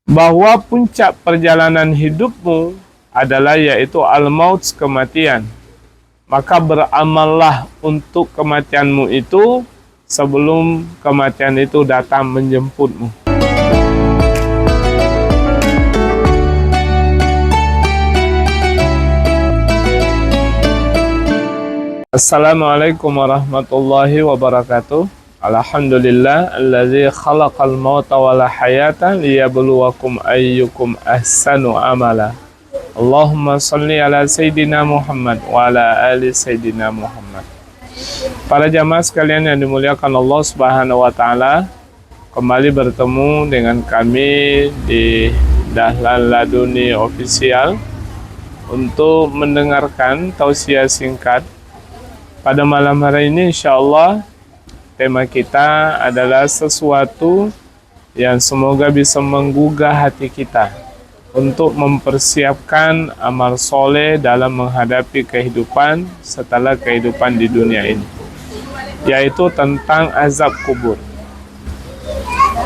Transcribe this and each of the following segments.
bahwa puncak perjalanan hidupmu adalah yaitu al-maut, kematian. Maka beramallah untuk kematianmu itu sebelum kematian itu datang menjemputmu. Assalamualaikum warahmatullahi wabarakatuh. Alhamdulillah allazi khalaqal mauta wal hayata liyabluwakum ayyukum ahsanu amala. Allahumma shalli ala sayyidina Muhammad wa ala ali sayyidina Muhammad. Para jamaah sekalian yang dimuliakan Allah Subhanahu wa taala, kembali bertemu dengan kami di Dahlan Laduni Official untuk mendengarkan tausiah singkat. Pada malam hari ini insyaallah tema kita adalah sesuatu yang semoga bisa menggugah hati kita untuk mempersiapkan amal soleh dalam menghadapi kehidupan setelah kehidupan di dunia ini, yaitu tentang azab kubur.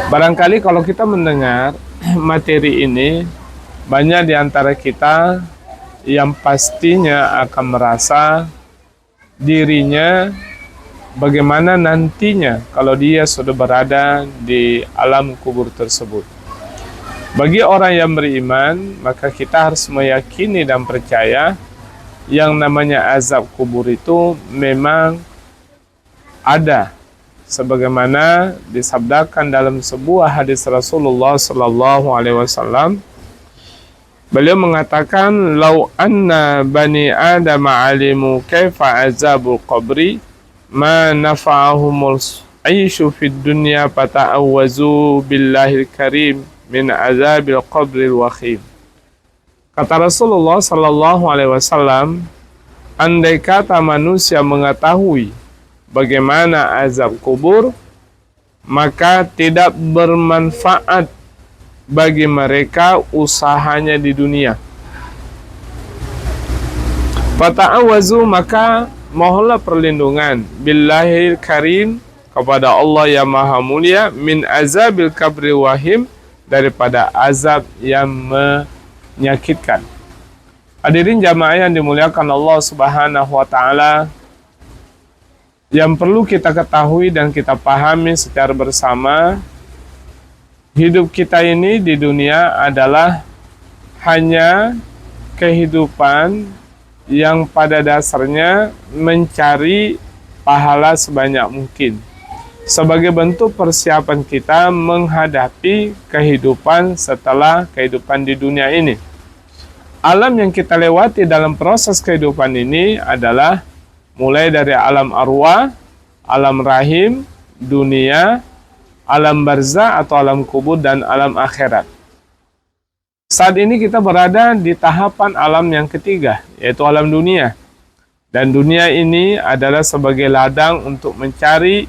Barangkali kalau kita mendengar materi ini, banyak di antara kita yang pastinya akan merasa dirinya bagaimana nantinya kalau dia sudah berada di alam kubur tersebut. Bagi orang yang beriman, maka kita harus meyakini dan percaya yang namanya azab kubur itu memang ada, sebagaimana disabdakan dalam sebuah hadis Rasulullah sallallahu alaihi wasallam. Beliau mengatakan, "Lau anna bani Adam alimu kaifa azabul qabri ma nafa'ahumul aisyu fid dunya fata'awwazu billahil karim min azabil qabril wakhim." Kata Rasulullah sallallahu alaihi wasallam, andai kata manusia mengetahui bagaimana azab kubur, maka tidak bermanfaat bagi mereka usahanya di dunia. Fata'awwazu, maka mohonlah perlindungan billahil karim, kepada Allah yang maha mulia, min azabil qabri wahim, daripada azab yang menyakitkan. Hadirin jamaah yang dimuliakan Allah Subhanahu wa taala, yang perlu kita ketahui dan kita pahami secara bersama, hidup kita ini di dunia adalah hanya kehidupan yang pada dasarnya mencari pahala sebanyak mungkin, sebagai bentuk persiapan kita menghadapi kehidupan setelah kehidupan di dunia ini. Alam yang kita lewati dalam proses kehidupan ini adalah mulai dari alam arwah, alam rahim, dunia, alam barzah atau alam kubur, dan alam akhirat. Saat ini kita berada di tahapan alam yang ketiga, yaitu alam dunia. Dan dunia ini adalah sebagai ladang untuk mencari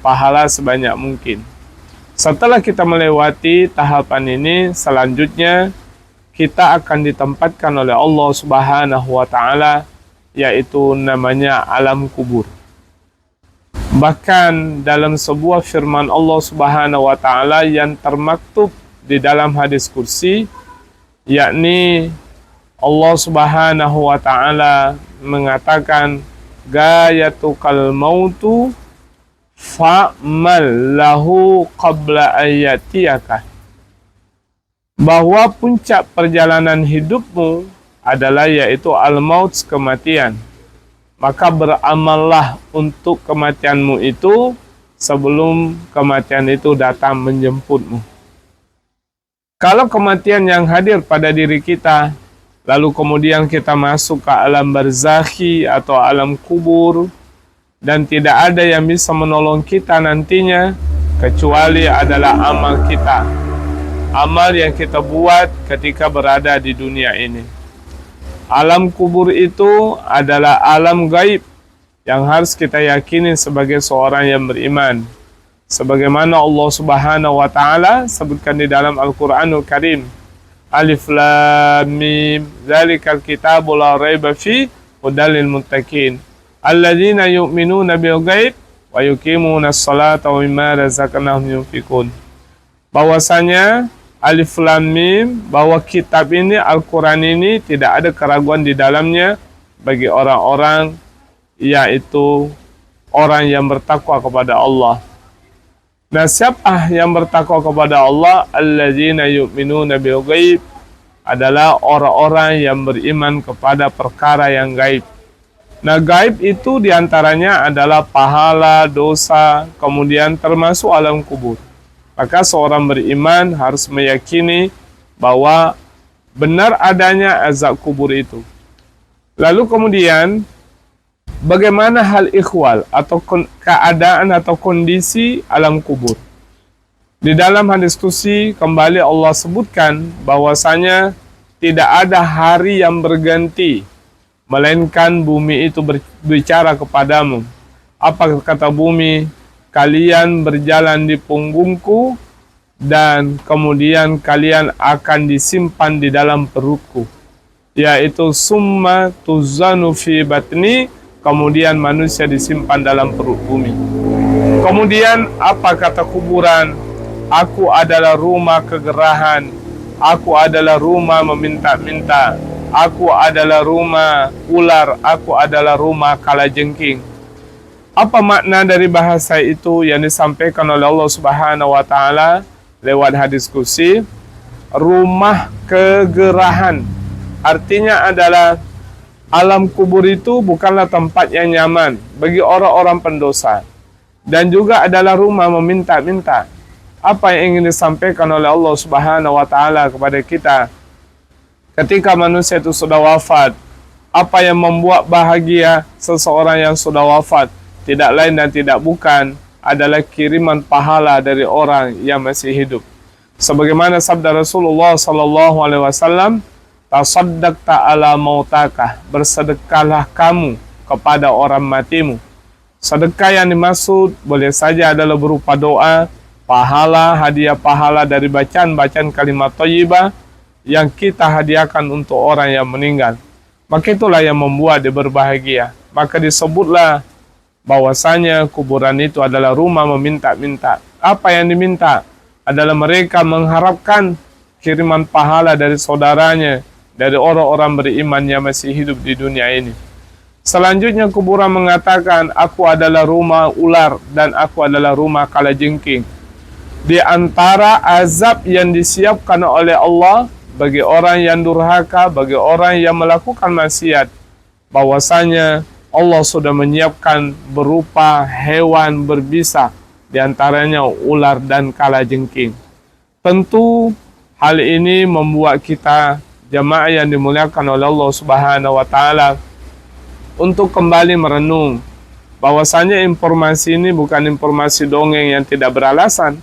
pahala sebanyak mungkin. Setelah kita melewati tahapan ini, selanjutnya kita akan ditempatkan oleh Allah Subhanahu wa taala, yaitu namanya alam kubur. Bahkan dalam sebuah firman Allah Subhanahu wa taala yang termaktub di dalam hadis kursi, yakni Allah Subhanahu wa taala mengatakan, gayatukal mautu fa'mal lahu qabla ayatiyaka, bahwa puncak perjalanan hidupmu adalah yaitu al-maut, kematian. Maka beramallah untuk kematianmu itu sebelum kematian itu datang menjemputmu. Kalau kematian yang hadir pada diri kita, lalu kemudian kita masuk ke alam barzakhi atau alam kubur, dan tidak ada yang bisa menolong kita nantinya kecuali adalah amal kita, amal yang kita buat ketika berada di dunia ini. Alam kubur itu adalah alam gaib yang harus kita yakini sebagai seorang yang beriman. Sebagaimana Allah Subhanahu wa taala sebutkan di dalam Al-Qur'anul Karim, Alif Lam Mim, dzalikal kitabu la raiba fi hudal lil muttaqin, alladzina yu'minuna bil ghaib wa yuqimuna sholata wa mimma razaqnahum yunfiqun. Bahwasanya Alif Lam Mim, bahwa kitab ini, Al-Quran ini tidak ada keraguan di dalamnya bagi orang-orang, yaitu orang yang bertakwa kepada Allah. Nah, siapa yang bertakwa kepada Allah? Alladzina yu'minuna bil ghaib, adalah orang-orang yang beriman kepada perkara yang gaib. Nah, gaib itu diantaranya adalah pahala, dosa, kemudian termasuk alam kubur. Maka seorang beriman harus meyakini bahwa benar adanya azab kubur itu. Lalu kemudian, bagaimana hal ikhwal atau keadaan atau kondisi alam kubur? Di dalam hadis qudsi kembali Allah sebutkan bahwasanya tidak ada hari yang berganti, melainkan bumi itu berbicara kepadamu. Apa kata bumi? Kalian berjalan di punggungku, dan kemudian kalian akan disimpan di dalam perutku, yaitu summa tuzanu fi batni, kemudian manusia disimpan dalam perut bumi. Kemudian apa kata kuburan? Aku adalah rumah kegerahan, aku adalah rumah meminta-minta, aku adalah rumah ular, aku adalah rumah kalajengking. Apa makna dari bahasa itu yang disampaikan oleh Allah Subhanahu wa Ta'ala lewat hadis qudsi? Rumah kegerahan, artinya adalah alam kubur itu bukanlah tempat yang nyaman bagi orang-orang pendosa, dan juga adalah rumah meminta-minta. Apa yang ingin disampaikan oleh Allah Subhanahu wa Ta'ala kepada kita? Ketika manusia itu sudah wafat, apa yang membuat bahagia seseorang yang sudah wafat? Tidak lain dan tidak bukan adalah kiriman pahala dari orang yang masih hidup. Sebagaimana sabda Rasulullah sallallahu alaihi wasallam, tasaddaqta ala mautaka, bersedekahlah kamu kepada orang matimu. Sedekah yang dimaksud boleh saja adalah berupa doa, pahala, hadiah pahala dari bacaan kalimat thayyibah yang kita hadiahkan untuk orang yang meninggal. Maka itulah yang membuat dia berbahagia. Maka disebutlah bahwasanya kuburan itu adalah rumah meminta-minta. Apa yang diminta adalah mereka mengharapkan kiriman pahala dari saudaranya, dari orang-orang beriman yang masih hidup di dunia ini. Selanjutnya kuburan mengatakan, aku adalah rumah ular dan aku adalah rumah kalajengking. Di antara azab yang disiapkan oleh Allah bagi orang yang durhaka, bagi orang yang melakukan maksiat, bahwasanya Allah sudah menyiapkan berupa hewan berbisa, diantaranya ular dan kalajengking. Tentu hal ini membuat kita jamaah yang dimuliakan oleh Allah Subhanahu wa Ta'ala untuk kembali merenung bahwasanya informasi ini bukan informasi dongeng yang tidak beralasan,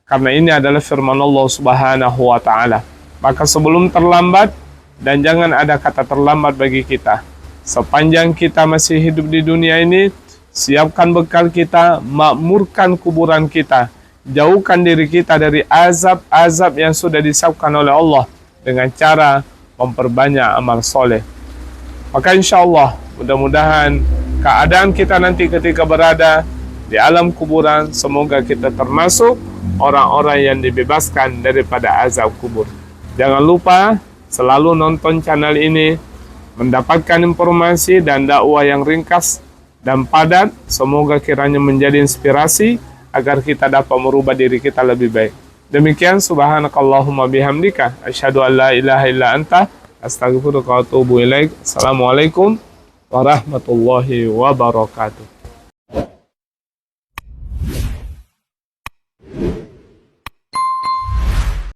karena ini adalah firman Allah Subhanahu wa Ta'ala. Maka sebelum terlambat, dan jangan ada kata terlambat bagi kita, sepanjang kita masih hidup di dunia ini, siapkan bekal kita, makmurkan kuburan kita, jauhkan diri kita dari azab-azab yang sudah disiapkan oleh Allah dengan cara memperbanyak amal soleh. Maka insya Allah, mudah-mudahan keadaan kita nanti ketika berada di alam kuburan, semoga kita termasuk orang-orang yang dibebaskan daripada azab kubur. Jangan lupa selalu nonton channel ini, mendapatkan informasi dan dakwah yang ringkas dan padat. Semoga kiranya menjadi inspirasi agar kita dapat merubah diri kita lebih baik. Demikian, subhanakallahumma bihamdika, asyhadu an la ilaha illa anta, astaghfiruka wa atubu ilaik. Assalamualaikum warahmatullahi wabarakatuh.